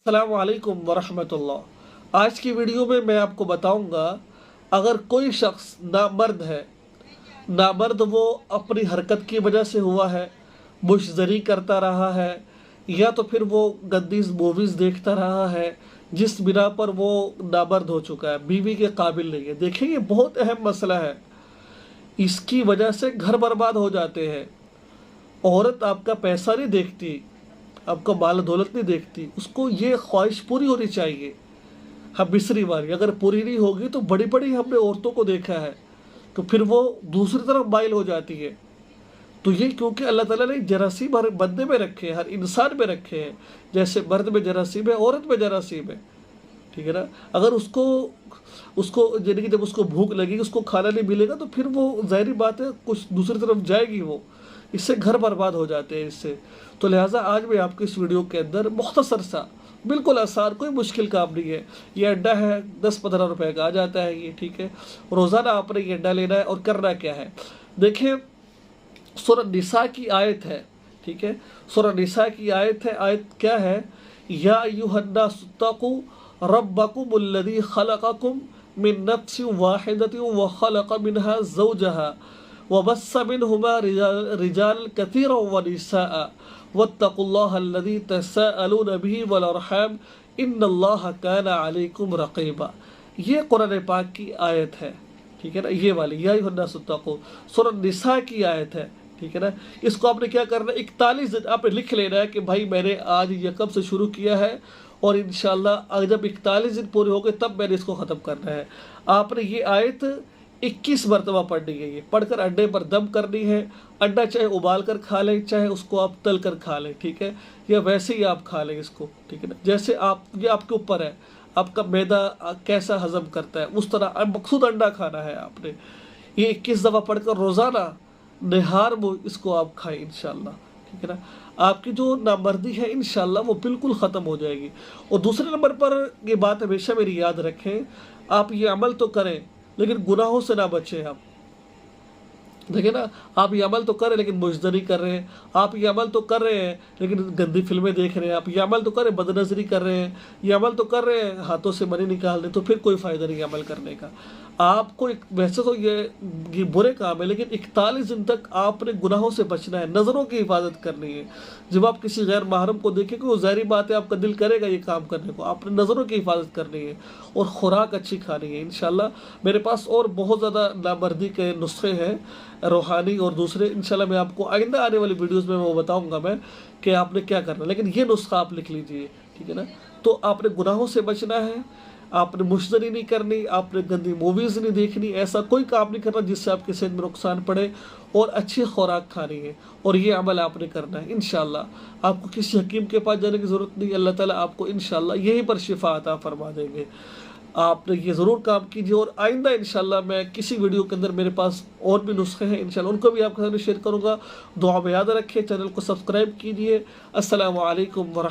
अस्सलाम वालेकुम वरहमतुल्लाह। आज की वीडियो में मैं आपको बताऊंगा, अगर कोई शख्स नामर्द है, नामर्द वो अपनी हरकत की वजह से हुआ है, मुशजरी करता रहा है, या तो फिर वो गंदी मूवीज़ देखता रहा है जिस बिना पर वो नामर्द हो चुका है, बीवी के काबिल नहीं है। देखिए, ये बहुत अहम मसला है। इसकी वजह से घर बर्बाद हो जाते हैं। औरत आपका पैसा नहीं देखती, आपका माल दौलत नहीं देखती, उसको ये ख्वाहिश पूरी होनी चाहिए। हम मिसरी वाली अगर पूरी नहीं होगी तो बड़ी बड़ी हमने औरतों को देखा है, तो फिर वो दूसरी तरफ माइल हो जाती है। तो ये क्योंकि अल्लाह ताला ने जरासीम हर बंदे में रखे हैं, हर इंसान में रखे हैं। जैसे मर्द में जरासीम है, औरत में जरासीम है, ठीक है ना। अगर उसको उसको यानी कि जब उसको भूख लगेगी, उसको खाना नहीं मिलेगा, तो फिर वो ज़ाहिरी बात है कुछ दूसरी तरफ जाएगी। वो इससे घर बर्बाद हो जाते हैं इससे। तो लिहाजा आज मैं आपको इस वीडियो के अंदर मुख्तसर सा, बिल्कुल आसान, कोई मुश्किल काम नहीं है। ये अंडा है 10-15 रुपए का आ जाता है ये, ठीक है। रोज़ाना आपने ये अंडा लेना है और करना क्या है। देखिए, सूरह निसा की आयत है, ठीक है। सूरह निसा की आयत है। आयत क्या है? या अय्युहन्नासुत्तक़ू रब्बकुमुल्लज़ी खलक़कुम मिन नफ्सिन वाहिदतिन व खलक़ मिनहा ज़ौजहा वबस्स मिनहुमा रिजालन कसीरन व निसाअ वत्तक़ुल्लाहल्लज़ी तसाअलून बिही वल अर्हाम इन्नल्लाहा काना अलैकुम रक़ीबा। ये कुरान पाक की आयत है, ठीक है ना। ये वाली या अय्युहन्नासुत्तक़ू सूरह निसा की आयत है, ठीक है ना। इसको आपने क्या करना है, 41 दिन आपने लिख लेना है कि भाई मैंने आज यकम से शुरू किया है और इंशाल्लाह जब 41 दिन पूरे हो गए तब मैंने इसको ख़त्म करना है। आपने ये आयत 21 मरतबा पढ़नी है। ये पढ़कर अंडे पर दम करनी है। अंडा चाहे उबाल कर खा लें, चाहे उसको आप तल कर खा लें, ठीक है, या वैसे ही आप खा लें इसको, ठीक है ना। जैसे आप, ये आपके ऊपर है, आपका मैदा कैसा हजम करता है, उस तरह मकसूद अंडा खाना है आपने। ये 21 दफ़ा पढ़कर रोज़ाना निहार वो इसको आप खाएं इंशाल्लाह, ठीक है ना। आपकी जो नामर्दी है इंशाल्लाह वो बिल्कुल ख़त्म हो जाएगी। और दूसरे नंबर पर ये बात हमेशा मेरी याद रखें, आप ये अमल तो करें लेकिन गुनाहों से ना बचें। आप देखिए ना, आप ये अमल तो कर रहे हैं लेकिन मुजदरी कर रहे हैं, आप ये अमल तो कर रहे हैं लेकिन गंदी फिल्में देख रहे हैं, आप ये अमल तो कर रहे हैं बदनजरी कर रहे हैं, ये अमल तो कर रहे हैं हाथों से मनी निकाल रहे, तो फिर कोई फ़ायदा नहीं अमल करने का। आपको वैसे तो ये बुरे काम है, लेकिन 41 दिन तक आपने गुनाहों से बचना है, नज़रों की हिफाजत करनी है। जब आप किसी गैर महरम को देखेंगे, वो ज़ाहिरी बात है आपका दिल करेगा ये काम करने को। आपने नज़रों की हिफाजत करनी है और ख़ुराक अच्छी खानी है इंशाल्लाह। मेरे पास और बहुत ज़्यादा नामर्दी के नुस्खे हैं, रूहानी और दूसरे। इंशाल्लाह मैं आपको आइंदा आने वाली वीडियोज़ में वो बताऊँगा मैं कि आपने क्या करना, लेकिन ये नुस्खा आप लिख लीजिए, ठीक है ना। तो आपने गुनाहों से बचना है, आपने मुश्तरी नहीं करनी, आपने गंदी मूवीज़ नहीं देखनी, ऐसा कोई काम नहीं करना जिससे आपकी सेहत में नुकसान पड़े, और अच्छी खुराक खानी है और ये अमल आपने करना है इंशाल्लाह। आपको किसी हकीम के पास जाने की ज़रूरत नहीं, अल्लाह ताला आपको इंशाल्लाह यहीं पर शिफा अता फरमा देंगे। आपने ये ज़रूर काम कीजिए। और आइंदा इंशाल्लाह मैं किसी वीडियो के अंदर मेरे पास और भी नुस्खे हैं इंशाल्लाह, उनको भी आपके सामने शेयर करूँगा। दुआ में याद रखिए, चैनल को सब्सक्राइब कीजिए। अस्सलामु अलैकुम व